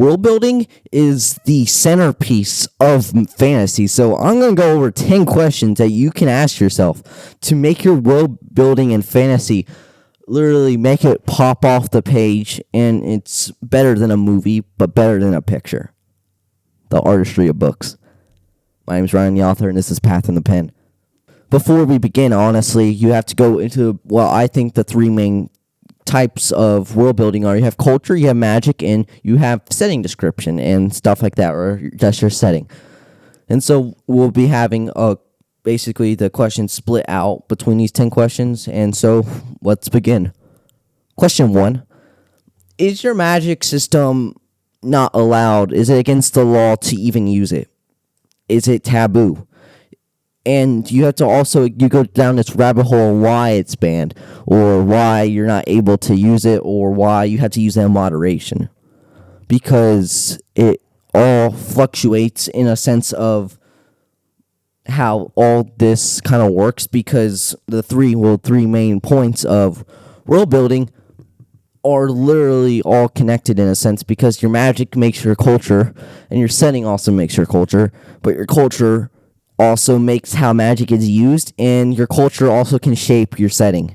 World building is the centerpiece of fantasy. So I'm going to go over 10 questions that you can ask yourself to make your world building in fantasy literally make it pop off the page, and it's better than a movie, but better than a picture. The artistry of books. My name is Ryan, the author, and this is Path in the Pen. Before we begin, honestly, you have to go into, I think the three main types of world building are: you have culture, you have magic, and you have setting description and stuff like that, or just your setting. And so we'll be having basically the questions split out between these 10 questions. And so let's begin. Question 1. Is your magic system not allowed? Is it against the law to even use it? Is it taboo? And you have to also, you go down this rabbit hole on why it's banned, or why you're not able to use it, or why you have to use it in moderation. Because it all fluctuates in a sense of how all this kind of works, because the three main points of world building are literally all connected in a sense, because your magic makes your culture, and your setting also makes your culture, but your culture also makes how magic is used, and your culture also can shape your setting.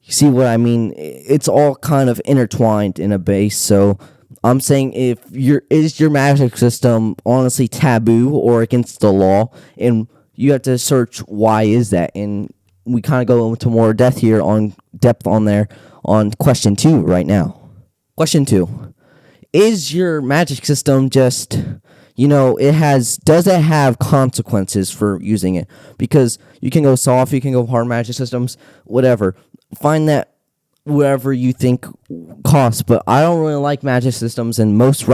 You see what I mean? It's all kind of intertwined in a base. So I'm saying, is your magic system honestly taboo or against the law? And you have to search why is that. And we kind of go into more depth on question 2 right now. Question 2. Is your magic system just, does it have consequences for using it? Because you can go soft, you can go hard magic systems, whatever. Find that whatever you think costs. But I don't really like magic systems, and most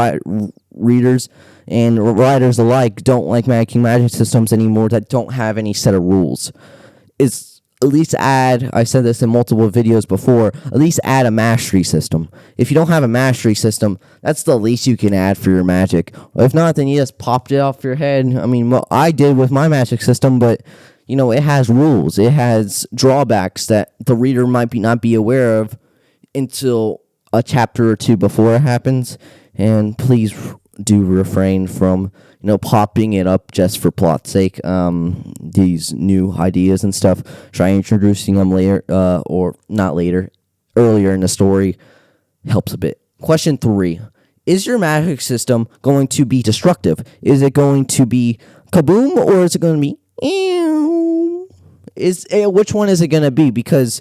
readers and writers alike don't like making magic systems anymore that don't have any set of rules. It's at least I said this in multiple videos before, at least add a mastery system. If you don't have a mastery system, that's the least you can add for your magic. If not, then you just popped it off your head. I mean, what I did with my magic system, but it has rules. It has drawbacks that the reader might not be aware of until a chapter or two before it happens. And please do refrain from popping it up just for plot's sake. These new ideas and stuff, try introducing them later, or not later, earlier in the story, helps a bit. Question 3. Is your magic system going to be destructive? Is it going to be kaboom, or is it going to be ew? Which one is it going to be? Because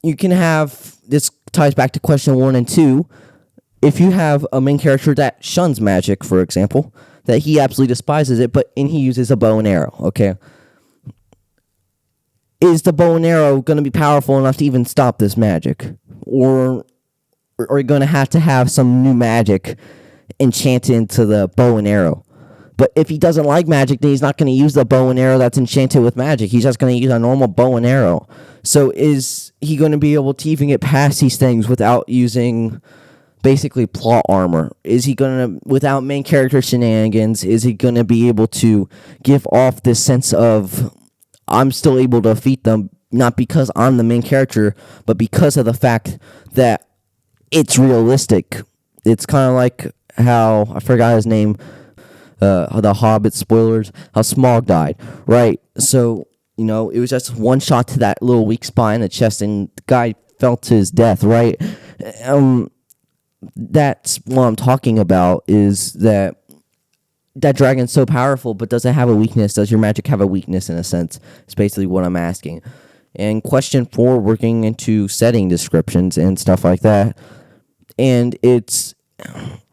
you can have, this ties back to question 1 and 2. If you have a main character that shuns magic, for example, that he absolutely despises it, and he uses a bow and arrow, okay? Is the bow and arrow going to be powerful enough to even stop this magic? Or are you going to have some new magic enchanted into the bow and arrow? But if he doesn't like magic, then he's not going to use the bow and arrow that's enchanted with magic. He's just going to use a normal bow and arrow. So is he going to be able to even get past these things without using basically plot armor? Is he going to, without main character shenanigans, is he going to be able to give off this sense of, I'm still able to defeat them, not because I'm the main character, but because of the fact that it's realistic? It's kind of like how, I forgot his name, the Hobbit spoilers, how Smaug died, right? So, it was just one shot to that little weak spot in the chest, and the guy fell to his death, right? That's what I'm talking about, is that dragon's so powerful, but does it have a weakness? Does your magic have a weakness, in a sense? It's basically what I'm asking. And question 4, we're getting into setting descriptions and stuff like that. And this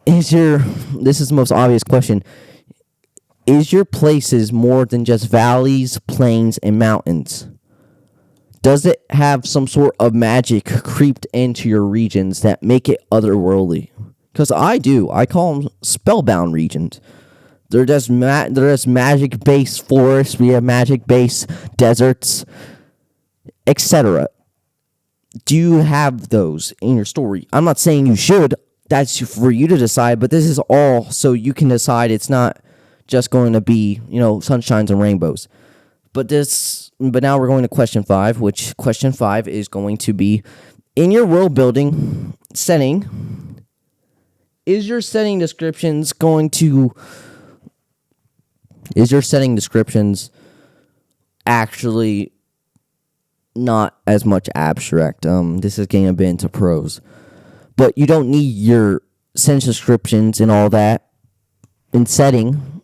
is the most obvious question. Is your places more than just valleys, plains, and mountains? Does it have some sort of magic creeped into your regions that make it otherworldly? Because I do. I call them spellbound regions. They're just magic-based forests. We have magic-based deserts, etc. Do you have those in your story? I'm not saying you should. That's for you to decide. But this is all so you can decide it's not just going to be, sunshines and rainbows. But now we're going to question 5, which question 5 is going to be, in your world building setting, is your setting descriptions going to is your setting descriptions actually not as much abstract? This is getting a bit into prose, but you don't need your sentence descriptions and all that in setting.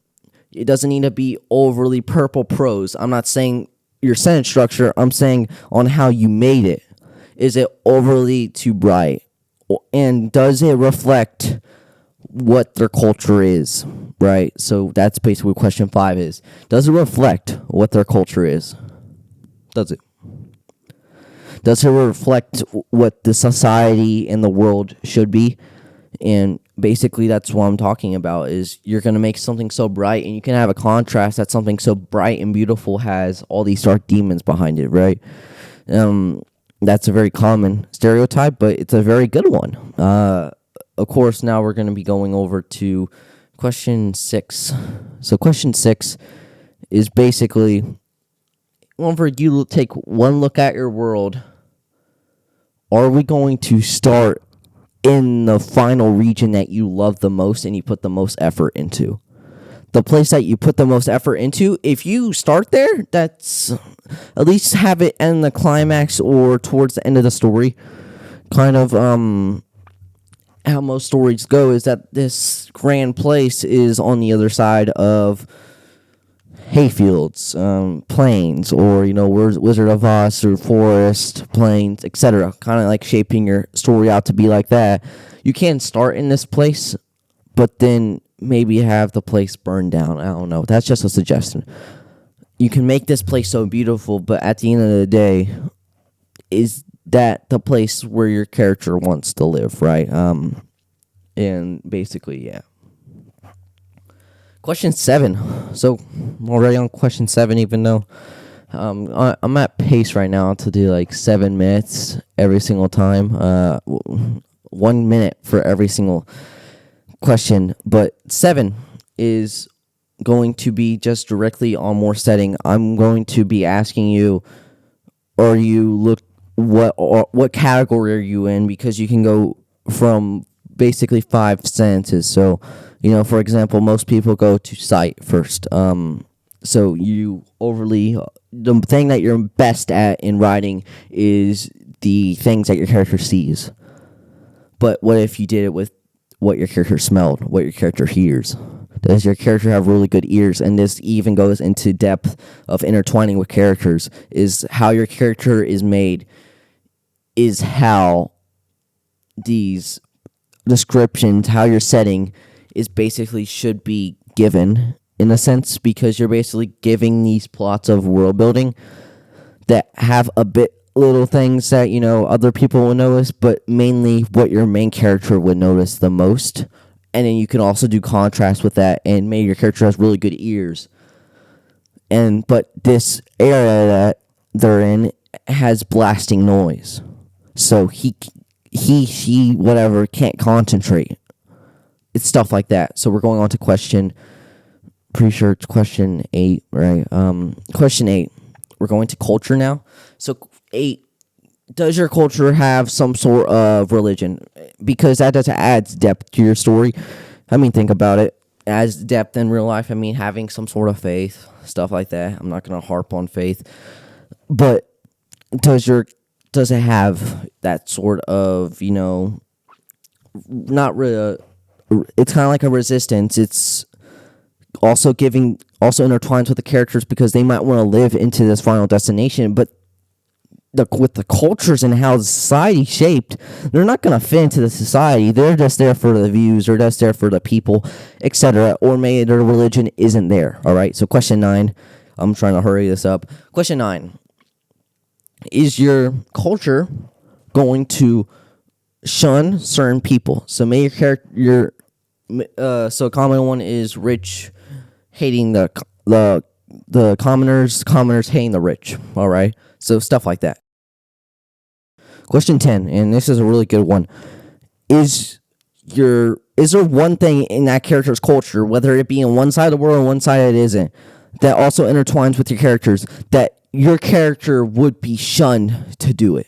It doesn't need to be overly purple prose. I'm not saying your sentence structure. I'm saying on how you made it. Is it overly too bright? And does it reflect what their culture is, right? So that's basically what question 5 is. Does it reflect what their culture is? Does it? Does it reflect what the society and the world should be? And basically that's what I'm talking about, is you're going to make something so bright, and you can have a contrast that something so bright and beautiful has all these dark demons behind it, right? That's a very common stereotype, but it's a very good one. Of course, now we're going to be going over to question 6. So question 6 is basically, whenever you take one look at your world, are we going to start in the final region that you love the most and you put the most effort into? The place that you put the most effort into, if you start there, that's at least have it in the climax or towards the end of the story. Kind of how most stories go is that this grand place is on the other side of hayfields, plains, or Wizard of Oz, or forest, plains, etc. Kind of like shaping your story out to be like that. You can start in this place, but then maybe have the place burned down. I don't know. That's just a suggestion. You can make this place so beautiful, but at the end of the day, is that the place where your character wants to live, right? And basically, yeah. Question 7. So, I'm already on question 7, even though I'm at pace right now to do like 7 minutes every single time. 1 minute for every single question. But 7 is going to be just directly on more setting. I'm going to be asking you, what category are you in? Because you can go from basically 5 sentences. So, for example, most people go to sight first. So the thing that you're best at in writing is the things that your character sees. But what if you did it with what your character smelled, what your character hears? Does your character have really good ears? And this even goes into depth of intertwining with characters, is how your character is made, is how these descriptions, how your setting is basically should be given, in a sense, because you're basically giving these plots of world building that have a bit little things that other people will notice, but mainly what your main character would notice the most. And then you can also do contrast with that, and maybe your character has really good ears, but this area that they're in has blasting noise, so he whatever can't concentrate. It's stuff like that. So we're going on to question 8, right? Question 8. We're going to culture now. So 8. Does your culture have some sort of religion? Because that does add depth to your story. I mean, think about it. It adds depth in real life. I mean, having some sort of faith, stuff like that. I'm not going to harp on faith. But does it have that sort of, not really, it's kind of like a resistance. It's also intertwines with the characters, because they might want to live into this final destination, but with the cultures and how the society shaped, they're not going to fit into the society. They're just there for the views, they're just there for the people, etc. Or maybe their religion isn't there. All right, so question 9. I'm trying to hurry this up. Question 9. Is your culture going to shun certain people? So maybe your character, so a common one is rich hating the commoners hating the rich. All right. So stuff like that. Question 10, and this is a really good one. Is there one thing in that character's culture, whether it be in one side of the world or one side it isn't, that also intertwines with your characters, that your character would be shunned to do it?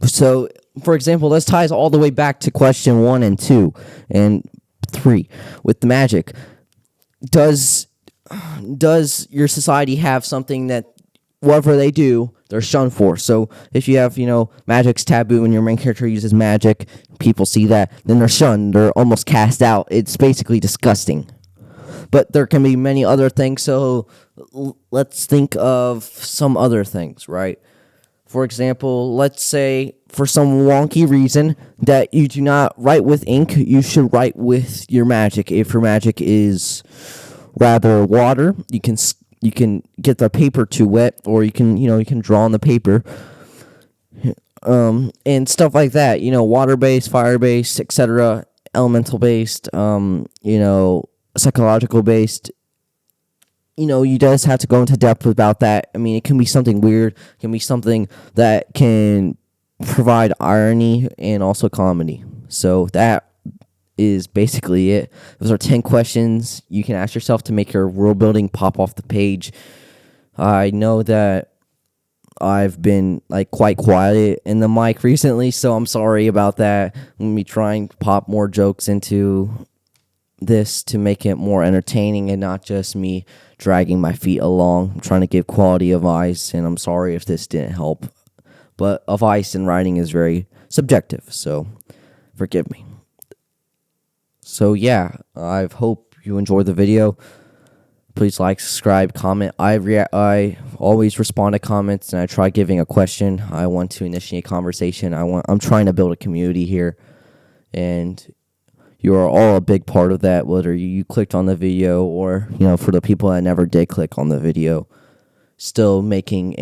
So, for example, this ties all the way back to question 1 and 2. And 3, with the magic, does your society have something that whatever they do, they're shunned for? So if you have, magic's taboo and your main character uses magic, people see that, then they're shunned, they're almost cast out. It's basically disgusting. But there can be many other things, so let's think of some other things, right? For example, let's say for some wonky reason that you do not write with ink, you should write with your magic. If your magic is rather water, you can get the paper too wet, or you can draw on the paper, and stuff like that. Water based, fire based, etc. Elemental based, psychological based. You just have to go into depth about that. I mean, it can be something weird. It can be something that can provide irony and also comedy. So that is basically it. Those are 10 questions you can ask yourself to make your world building pop off the page. I know that I've been quite quiet in the mic recently, so I'm sorry about that. I'm going to be trying to pop more jokes into this to make it more entertaining and not just me dragging my feet along. I'm trying to give quality advice, and I'm sorry if this didn't help. But advice in writing is very subjective, so forgive me. So yeah, I hope you enjoyed the video. Please like, subscribe, comment. I always respond to comments, and I try giving a question. I want to initiate conversation. I'm trying to build a community here, and you are all a big part of that, whether you clicked on the video or, for the people that never did click on the video, still making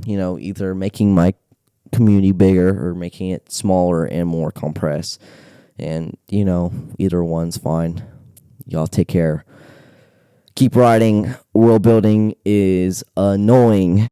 either making my community bigger or making it smaller and more compressed. And, either one's fine. Y'all take care. Keep writing. World building is annoying.